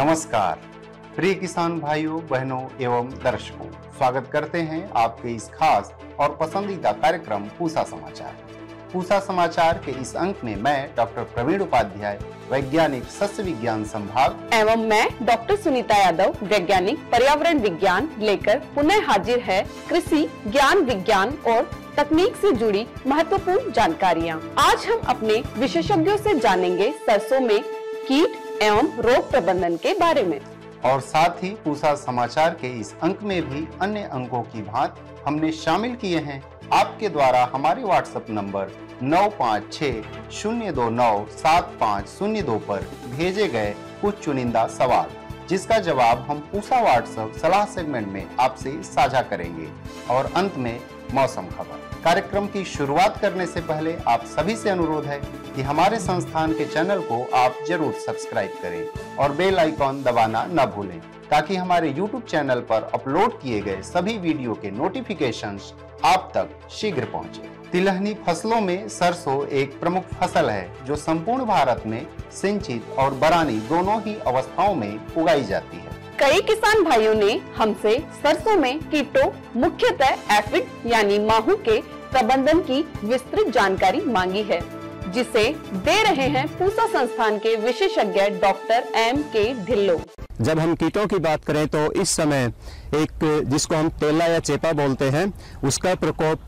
नमस्कार प्रिय किसान भाइयों बहनों एवं दर्शकों, स्वागत करते हैं आपके इस खास और पसंदीदा कार्यक्रम पूसा समाचार। पूसा समाचार के इस अंक में मैं डॉक्टर प्रवीण उपाध्याय, वैज्ञानिक सस्य विज्ञान संभाग, एवं मैं डॉक्टर सुनीता यादव, वैज्ञानिक पर्यावरण विज्ञान लेकर पुनः हाजिर है कृषि ज्ञान विज्ञान और तकनीक से जुड़ी महत्वपूर्ण जानकारियाँ। आज हम अपने विशेषज्ञों से जानेंगे सरसों में कीट एवं रोग प्रबंधन के बारे में। और साथ ही पूसा समाचार के इस अंक में भी अन्य अंकों की भांति हमने शामिल किए हैं आपके द्वारा हमारे व्हाट्सएप नंबर 9560297502 पर भेजे गए कुछ चुनिंदा सवाल, जिसका जवाब हम पूसा व्हाट्सएप सलाह सेगमेंट में आपसे साझा करेंगे। और अंत में मौसम खबर। कार्यक्रम की शुरुआत करने से पहले आप सभी से अनुरोध है कि हमारे संस्थान के चैनल को आप जरूर सब्सक्राइब करें और बेल आइकॉन दबाना न भूलें, ताकि हमारे YouTube चैनल पर अपलोड किए गए सभी वीडियो के नोटिफिकेशंस आप तक शीघ्र पहुंचे। तिलहनी फसलों में सरसों एक प्रमुख फसल है जो संपूर्ण भारत में सिंचित और बरानी दोनों ही अवस्थाओं में उगाई जाती है। कई किसान भाइयों ने हमसे सरसों में कीटों, मुख्यतः एफिड यानी माहू के प्रबंधन की विस्तृत जानकारी मांगी है, जिसे दे रहे हैं पूसा संस्थान के विशेषज्ञ डॉक्टर M.K. ढिल्लों। जब हम कीटों की बात करें तो इस समय एक जिसको हम तेला या चेपा बोलते हैं उसका प्रकोप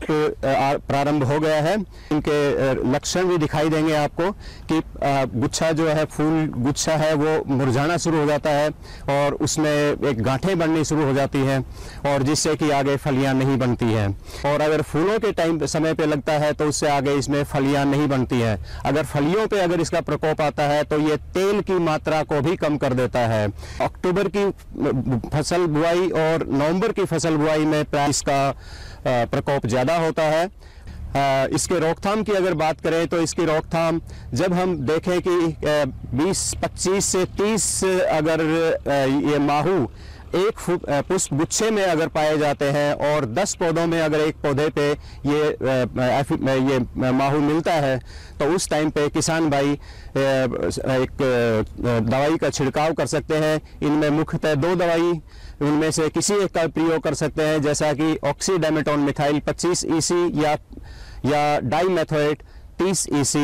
प्रारंभ हो गया है। इनके लक्षण भी दिखाई देंगे आपको कि गुच्छा जो है, फूल गुच्छा है वो मुरझाना शुरू हो जाता है और उसमें एक गांठें बननी शुरू हो जाती हैं और जिससे कि आगे फलियां नहीं बनती हैं। और अगर फूलों के टाइम समय पे लगता है तो उससे आगे इसमें फलियां नहीं बनती हैं। अगर फलियों पे अगर इसका प्रकोप आता है तो ये तेल की मात्रा को भी कम कर देता है। अक्टूबर की फसल बुआई और नवंबर की फसल बुआई में इसका प्रकोप ज़्यादा होता है। इसके रोकथाम की अगर बात करें तो इसकी रोकथाम जब हम देखें कि 20-25 से 30 अगर ये माहू एक पुष्प गुच्छे में अगर पाए जाते हैं और 10 पौधों में अगर एक पौधे पे ये माहू मिलता है तो उस टाइम पे किसान भाई एक दवाई का छिड़काव कर सकते हैं। इनमें मुख्यतः 2 दवाई, उनमें से किसी एक का प्रयोग कर सकते हैं, जैसा कि ऑक्सीडामेटोन मिथाइल 25 EC या डाइमेथोएट 30 EC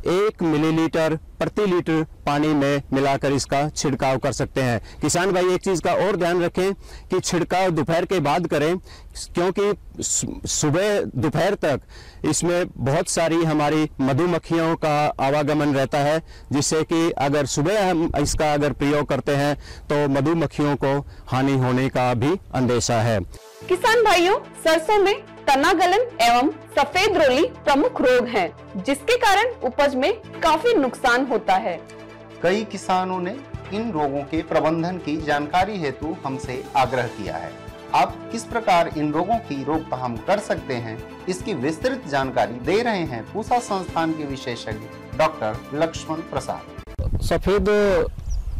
1 मिलीलीटर प्रति लीटर पानी में मिलाकर इसका छिड़काव कर सकते हैं। किसान भाई एक चीज़ का और ध्यान रखें कि छिड़काव दोपहर के बाद करें, क्योंकि सुबह दोपहर तक इसमें बहुत सारी हमारी मधुमक्खियों का आवागमन रहता है, जिससे कि अगर सुबह हम इसका अगर प्रयोग करते हैं तो मधुमक्खियों को हानि होने का भी अंदेशा है। किसान भाइयों, सरसों में तना गलन एवं सफेद रोली प्रमुख रोग हैं, जिसके कारण उपज में काफी नुकसान होता है। कई किसानों ने इन रोगों के प्रबंधन की जानकारी हेतु हमसे आग्रह किया है। आप किस प्रकार इन रोगों की रोकथाम कर सकते हैं, इसकी विस्तृत जानकारी दे रहे हैं पूसा संस्थान के विशेषज्ञ डॉक्टर लक्ष्मण प्रसाद। सफेद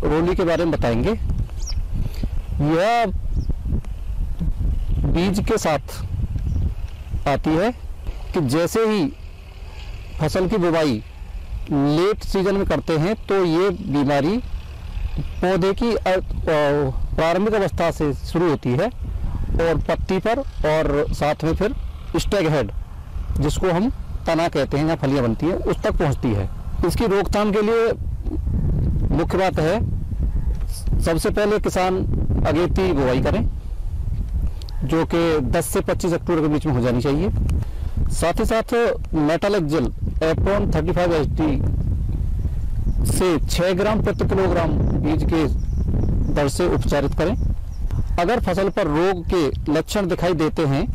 रोली के बारे में बताएंगे। यह बीज के साथ आती है कि जैसे ही फसल की बुवाई लेट सीजन में करते हैं तो ये बीमारी पौधे की प्रारंभिक अवस्था से शुरू होती है और पत्ती पर और साथ में फिर स्टैग हेड, जिसको हम तना कहते हैं, जहाँ फलियां बनती हैं, उस तक पहुंचती है। इसकी रोकथाम के लिए मुख्य बात है, सबसे पहले किसान अगेती बुवाई करें, जो कि 10 से 25 अक्टूबर के बीच में हो जानी चाहिए। साथ ही साथ मेटालेक्जिल एप्रोन 35 HT से 6 ग्राम प्रति किलोग्राम बीज के दर से उपचारित करें। अगर फसल पर रोग के लक्षण दिखाई देते हैं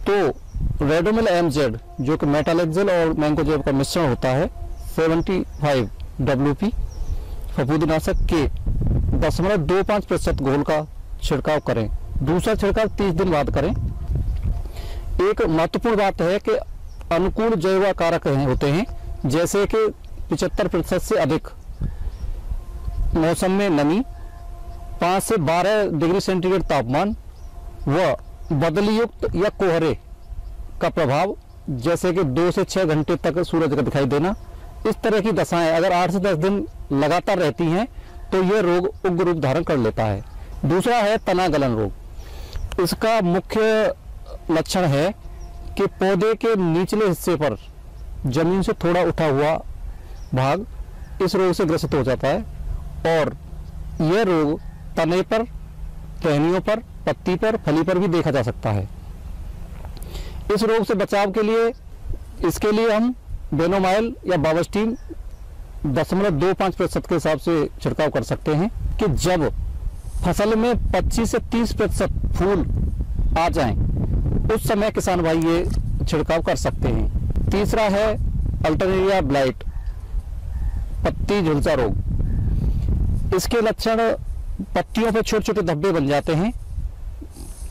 तो रेडोमिल MZ, जो कि मेटालेक्जिल और मैंकोजेब का मिश्रण होता है, 75 WP फफूंदीनाशक के 0.25% घोल का छिड़काव करें। दूसरा छिड़काव 30 दिन बाद करें। एक महत्वपूर्ण बात है कि अनुकूल जैव कारक होते हैं, जैसे कि 75% से अधिक मौसम में नमी, 5 से 12 डिग्री सेंटीग्रेड तापमान व बदली युक्त या कोहरे का प्रभाव, जैसे कि 2 से 6 घंटे तक सूरज का दिखाई देना। इस तरह की दशाएं अगर 8 से 10 दिन लगातार रहती हैं तो ये रोग उग्र रूप धारण कर लेता है। दूसरा है तना गलन रोग। इसका मुख्य लक्षण है कि पौधे के निचले हिस्से पर जमीन से थोड़ा उठा हुआ भाग इस रोग से ग्रसित हो जाता है और यह रोग तने पर, टहनियों पर, पत्ती पर, फली पर भी देखा जा सकता है। इस रोग से बचाव के लिए इसके लिए हम बेनोमाइल या बावस्टीन 0.25% के हिसाब से छिड़काव कर सकते हैं कि जब फसल में 25 से 30% फूल आ जाएं, उस समय किसान भाई ये छिड़काव कर सकते हैं। तीसरा है अल्टरनेरिया ब्लाइट, पत्ती झुलसा रोग। इसके लक्षण पत्तियों पे छोटे छोटे धब्बे बन जाते हैं।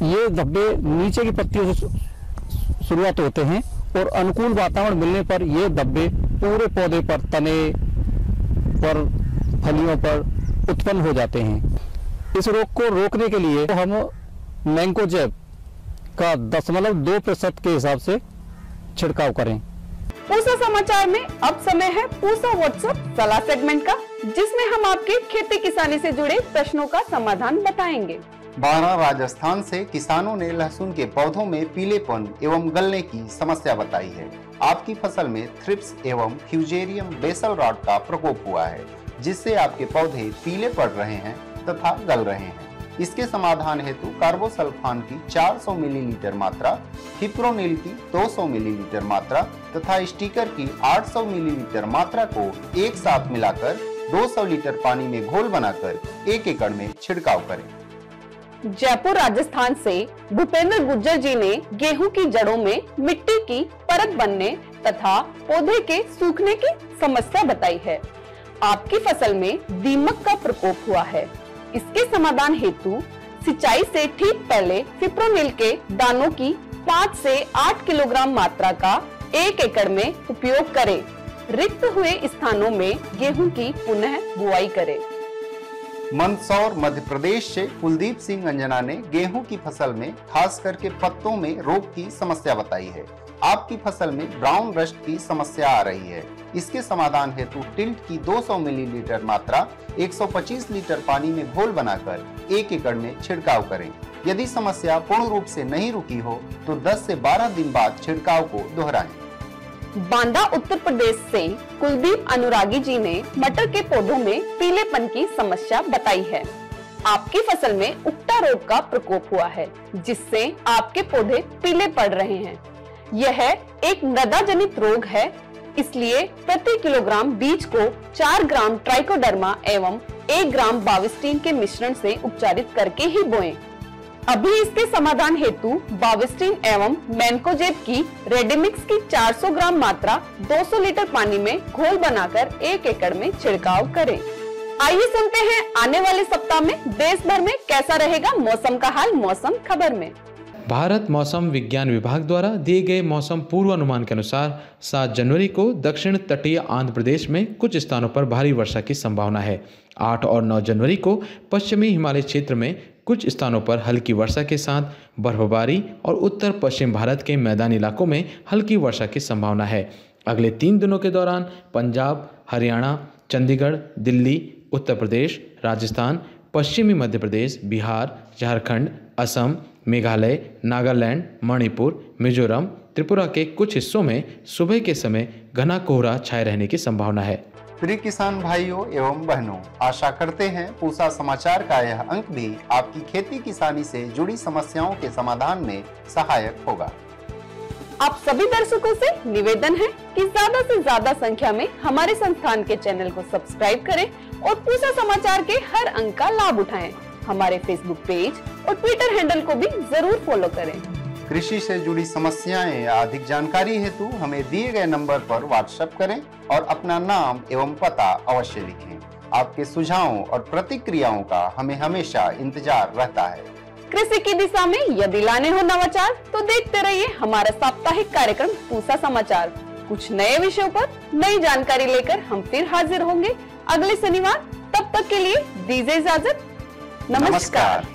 ये धब्बे नीचे की पत्तियों से शुरुआत होते हैं और अनुकूल वातावरण मिलने पर ये धब्बे पूरे पौधे पर, तने पर, फलियों पर उत्पन्न हो जाते हैं। इस रोग को रोकने के लिए हम मैंकोजेब का 0.2% के हिसाब से छिड़काव करें। पूसा समाचार में अब समय है पूसा व्हाट्सएप सलाह सेगमेंट का, जिसमें हम आपके खेती किसानी से जुड़े प्रश्नों का समाधान बताएंगे। बारां राजस्थान से किसानों ने लहसुन के पौधों में पीलेपन एवं गलने की समस्या बताई है। आपकी फसल में थ्रिप्स एवं फ्यूजेरियम बेसल रॉट का प्रकोप हुआ है, जिससे आपके पौधे पीले पड़ रहे हैं तथा गल रहे हैं। इसके समाधान हेतु कार्बोसल्फान की 400 मिलीलीटर मात्रा, फिप्रोनिल की 200 मिलीलीटर मात्रा तथा स्टिकर की 800 मिलीलीटर मात्रा को एक साथ मिलाकर 200 लीटर पानी में घोल बनाकर 1 एकड़ में छिड़काव करें। जयपुर राजस्थान से भूपेंद्र गुज्जर जी ने गेहूं की जड़ों में मिट्टी की परत बनने तथा पौधे के सूखने की समस्या बताई है। आपकी फसल में दीमक का प्रकोप हुआ है। इसके समाधान हेतु सिंचाई से ठीक पहले फिप्रोनिल के दानों की 5 से 8 किलोग्राम मात्रा का 1 एकड़ में उपयोग करें। रिक्त हुए स्थानों में गेहूं की पुनः बुआई करें। मंदसौर मध्य प्रदेश से कुलदीप सिंह अंजना ने गेहूं की फसल में खास करके पत्तों में रोग की समस्या बताई है। आपकी फसल में ब्राउन रस्ट की समस्या आ रही है। इसके समाधान हेतु टिल्ट की 200 मिलीलीटर मात्रा 125 लीटर पानी में घोल बनाकर 1 एकड़ में छिड़काव करें। यदि समस्या पूर्ण रूप से नहीं रुकी हो तो 10 से 12 दिन बाद छिड़काव को दोहराएं। बांदा उत्तर प्रदेश से कुलदीप अनुरागी जी ने मटर के पौधों में पीलेपन की समस्या बताई है। आपकी फसल में उक्टा रोग का प्रकोप हुआ है, जिससे आपके पौधे पीले पड़ रहे हैं। यह एक मृदा जनित रोग है, इसलिए प्रति किलोग्राम बीज को 4 ग्राम ट्राइकोडर्मा एवं 1 ग्राम बाविस्टीन के मिश्रण से उपचारित करके ही बोएं। अभी इसके समाधान हेतु बाविस्टीन एवं मैंकोजेब की रेडिमिक्स की 400 ग्राम मात्रा 200 लीटर पानी में घोल बनाकर 1 एकड़ में छिड़काव करें। आइए सुनते हैं आने वाले सप्ताह में देश भर में कैसा रहेगा मौसम का हाल मौसम खबर में। भारत मौसम विज्ञान विभाग द्वारा दिए गए मौसम पूर्वानुमान के अनुसार 7 जनवरी को दक्षिण तटीय आंध्र प्रदेश में कुछ स्थानों पर भारी वर्षा की संभावना है। 8 और 9 जनवरी को पश्चिमी हिमालय क्षेत्र में कुछ स्थानों पर हल्की वर्षा के साथ बर्फबारी और उत्तर पश्चिम भारत के मैदानी इलाकों में हल्की वर्षा की संभावना है। अगले 3 दिनों के दौरान पंजाब, हरियाणा, चंडीगढ़, दिल्ली, उत्तर प्रदेश, राजस्थान, पश्चिमी मध्य प्रदेश, बिहार, झारखंड, असम, मेघालय, नागालैंड, मणिपुर, मिजोरम, त्रिपुरा के कुछ हिस्सों में सुबह के समय घना कोहरा छाए रहने की संभावना है। प्रिय किसान भाइयों एवं बहनों, आशा करते हैं पूसा समाचार का यह अंक भी आपकी खेती किसानी से जुड़ी समस्याओं के समाधान में सहायक होगा। आप सभी दर्शकों से निवेदन है कि ज्यादा से ज्यादा संख्या में हमारे संस्थान के चैनल को सब्सक्राइब करें और पूसा समाचार के हर अंक का लाभ उठाएं। हमारे फेसबुक पेज और ट्विटर हैंडल को भी जरूर फॉलो करें। कृषि से जुड़ी समस्याएं या अधिक जानकारी हेतु हमें दिए गए नंबर पर व्हाट्सएप करें और अपना नाम एवं पता अवश्य लिखें। आपके सुझावों और प्रतिक्रियाओं का हमें हमेशा इंतजार रहता है। कृषि की दिशा में यदि लाने हो नवाचार तो देखते रहिए हमारा साप्ताहिक कार्यक्रम पूसा समाचार। कुछ नए विषयों पर नई जानकारी लेकर हम फिर हाजिर होंगे अगले शनिवार। तब तक के लिए दीजिए इजाजत। नमस्कार।